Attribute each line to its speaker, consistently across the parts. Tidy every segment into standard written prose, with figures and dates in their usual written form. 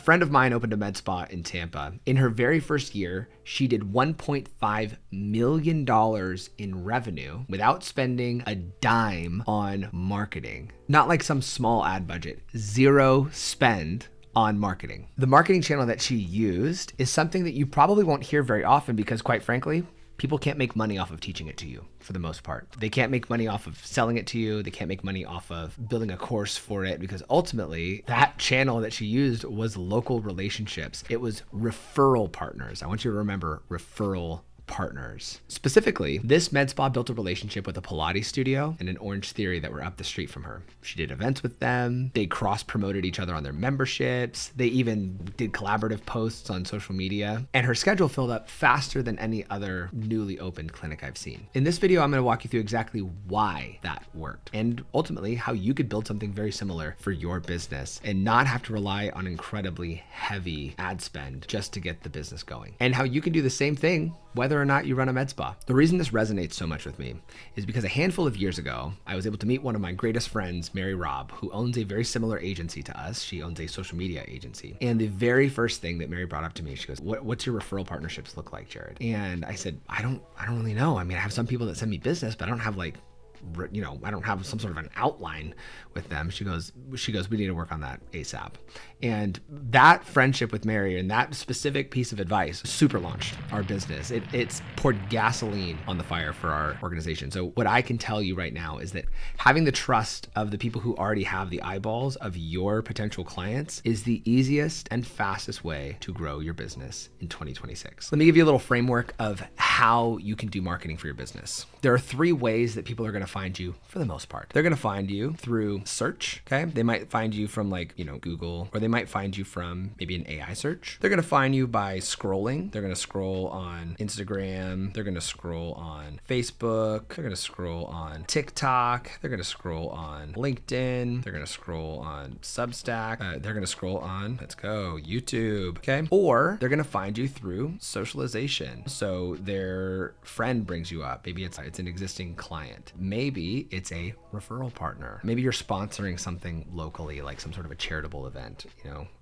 Speaker 1: friend of mine opened a med spa in Tampa. In her very first year, she did $1.5 million in revenue without spending a dime on marketing. Not like some small ad budget, zero spend on marketing. The marketing channel that she used is something that you probably won't hear very often because, quite frankly, people can't make money off of teaching it to you for the most part. They can't make money off of selling it to you. They can't make money off of building a course for it because ultimately that channel that she used was local relationships. It was referral partners. I want you to remember referral partners. Specifically, this med spa built a relationship with a Pilates studio and an Orange Theory that were up the street from her. She did events with them. They cross-promoted each other on their memberships. They even did collaborative posts on social media. And her schedule filled up faster than any other newly opened clinic I've seen. In this video, I'm going to walk you through exactly why that worked and ultimately how you could build something very similar for your business and not have to rely on incredibly heavy ad spend just to get the business going. And how you can do the same thing whether or not you run a med spa. The reason this resonates so much with me is because a handful of years ago, I was able to meet one of my greatest friends, Mary Robb, who owns a very similar agency to us. She owns a social media agency. And the very first thing that Mary brought up to me, she goes, what's your referral partnerships look like, Jared? And I said, I don't really know. I mean, I have some people that send me business, but I don't have I don't have some sort of an outline with them. She goes, we need to work on that ASAP. And that friendship with Mary and that specific piece of advice super launched our business. It's poured gasoline on the fire for our organization. So what I can tell you right now is that having the trust of the people who already have the eyeballs of your potential clients is the easiest and fastest way to grow your business in 2026. Let me give you a little framework of how you can do marketing for your business. There are 3 ways that people are going to find you for the most part. They're going to find you through search, okay? They might find you from Google, or they might find you from maybe an AI search. They're going to find you by scrolling. They're going to scroll on Instagram. They're going to scroll on Facebook. They're going to scroll on TikTok. They're going to scroll on LinkedIn. They're going to scroll on Substack. They're going to scroll on, YouTube, okay? Or they're going to find you through socialization. So their friend brings you up. Maybe it's an existing client. Maybe it's a referral partner. Maybe you're sponsoring something locally, like some sort of a charitable event,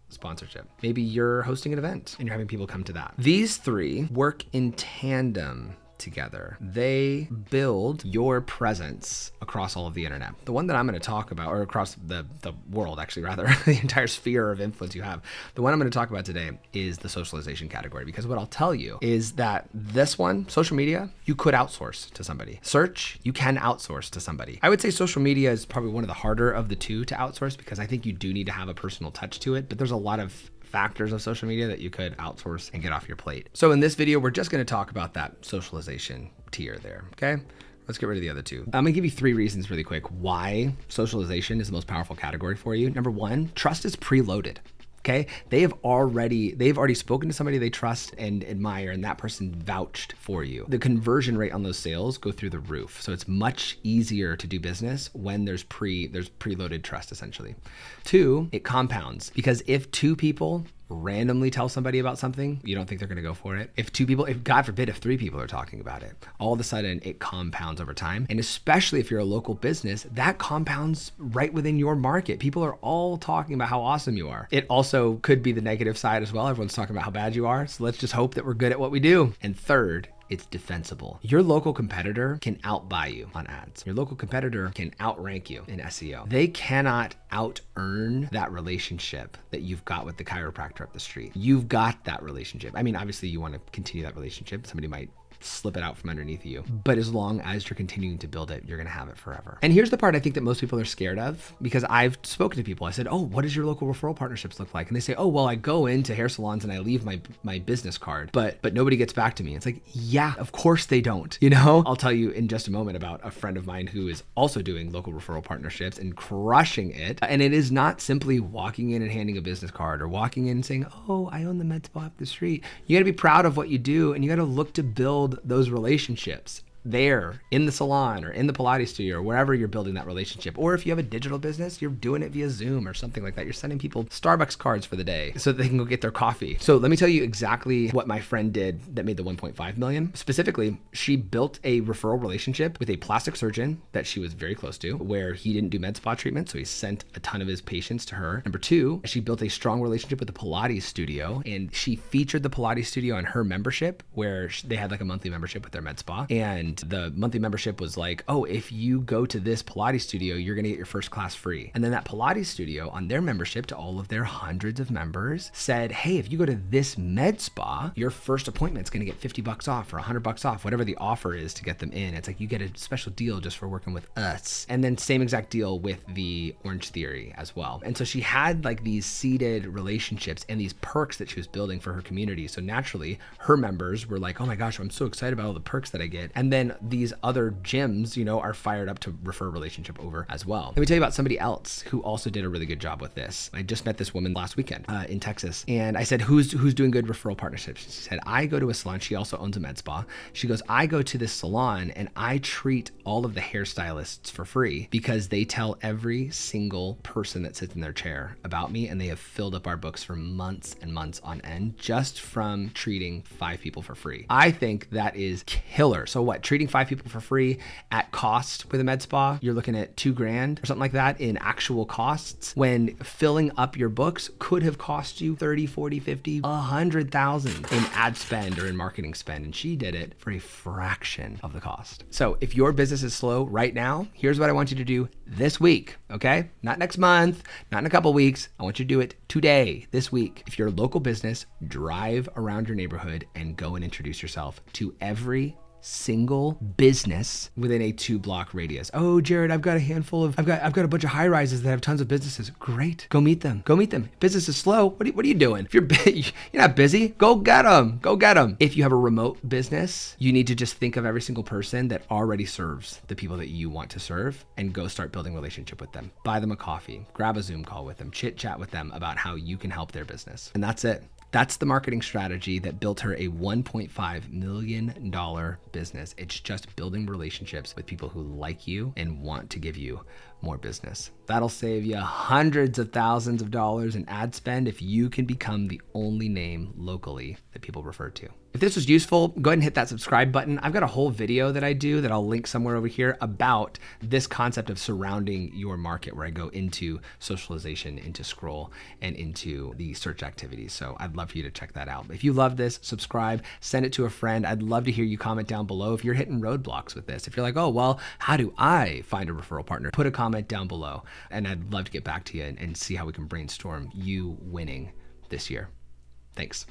Speaker 1: sponsorship. Maybe you're hosting an event and you're having people come to that. These 3 work in tandem together. They build your presence across all of the internet. The one that I'm going to talk about, or across the world, actually, rather, the entire sphere of influence you have. The one I'm going to talk about today is the socialization category, because what I'll tell you is that this one, social media, you could outsource to somebody. Search, you can outsource to somebody. I would say social media is probably one of the harder of the 2 to outsource because I think you do need to have a personal touch to it, but there's a lot of factors of social media that you could outsource and get off your plate. So in this video, we're just going to talk about that socialization tier there, okay? Let's get rid of the other 2. I'm gonna give you 3 reasons really quick why socialization is the most powerful category for you. Number 1, trust is preloaded. Okay, they've already spoken to somebody they trust and admire, and that person vouched for you. The conversion rate on those sales go through the roof. So it's much easier to do business when there's preloaded trust, essentially. 2, it compounds, because if 2 people randomly tell somebody about something, you don't think they're going to go for it. If God forbid, if 3 people are talking about it, all of a sudden it compounds over time. And especially if you're a local business, that compounds right within your market. People are all talking about how awesome you are. It also could be the negative side as well. Everyone's talking about how bad you are. So let's just hope that we're good at what we do. And 3rd, it's defensible. Your local competitor can outbuy you on ads. Your local competitor can outrank you in SEO. They cannot out-earn that relationship that you've got with the chiropractor up the street. You've got that relationship. I mean, obviously you want to continue that relationship. Somebody might slip it out from underneath you. But as long as you're continuing to build it, you're going to have it forever. And here's the part I think that most people are scared of, because I've spoken to people. I said, oh, what does your local referral partnerships look like? And they say, oh, well, I go into hair salons and I leave my business card, but nobody gets back to me. It's like, yeah, of course they don't. I'll tell you in just a moment about a friend of mine who is also doing local referral partnerships and crushing it. And it is not simply walking in and handing a business card or walking in and saying, oh, I own the med spa up the street. You got to be proud of what you do, and you got to look to build those relationships. there in the salon or in the Pilates studio or wherever you're building that relationship. Or if you have a digital business, you're doing it via Zoom or something like that. You're sending people Starbucks cards for the day so that they can go get their coffee. So let me tell you exactly what my friend did that made the 1.5 million. Specifically, she built a referral relationship with a plastic surgeon that she was very close to, where he didn't do med spa treatment, so he sent a ton of his patients to her. Number two, she built a strong relationship with the Pilates studio, and she featured the Pilates studio on her membership, where they had like a monthly membership with their med spa. And the monthly membership was like, oh, if you go to this Pilates studio, you're gonna get your first class free. And then that Pilates studio on their membership to all of their hundreds of members said, hey, if you go to this med spa, your first appointment's gonna get $50 off or $100 off, whatever the offer is to get them in. It's like you get a special deal just for working with us. And then same exact deal with the Orange Theory as well. And so she had like these seeded relationships and these perks that she was building for her community. So naturally, her members were like, oh my gosh, I'm so excited about all the perks that I get. And then these other gyms, you know, are fired up to refer a relationship over as well. Let me tell you about somebody else who also did a really good job with this. I just met this woman last weekend in Texas. And I said, who's doing good referral partnerships? She said, I go to a salon. She also owns a med spa. She goes, I go to this salon and I treat all of the hairstylists for free because they tell every single person that sits in their chair about me, and they have filled up our books for months and months on end just from treating 5 people for free. I think that is killer. So what, treating 5 people for free at cost with a med spa, you're looking at $2,000 or something like that in actual costs, when filling up your books could have cost you 30, 40, 50, 100,000 in ad spend or in marketing spend. And she did it for a fraction of the cost. So if your business is slow right now, here's what I want you to do this week, okay? Not next month, not in a couple weeks. I want you to do it today, this week. If you're a local business, drive around your neighborhood and go and introduce yourself to every single business within a 2-block radius. Oh, Jared, I've got a bunch of high rises that have tons of businesses. Great. Go meet them. Business is slow. What are you doing? If you're not busy, go get them. If you have a remote business, you need to just think of every single person that already serves the people that you want to serve and go start building a relationship with them. Buy them a coffee, grab a Zoom call with them, chit chat with them about how you can help their business. And that's it. That's the marketing strategy that built her a $1.5 million business. It's just building relationships with people who like you and want to give you more business. That'll save you hundreds of thousands of dollars in ad spend if you can become the only name locally that people refer to. If this was useful, go ahead and hit that subscribe button. I've got a whole video that I do that I'll link somewhere over here about this concept of surrounding your market, where I go into socialization, into scroll, and into the search activities. So I'd love for you to check that out. If you love this, subscribe, send it to a friend. I'd love to hear you comment down below if you're hitting roadblocks with this. If you're like, oh, well, how do I find a referral partner? Put a comment down below, and I'd love to get back to you and see how we can brainstorm you winning this year. Thanks.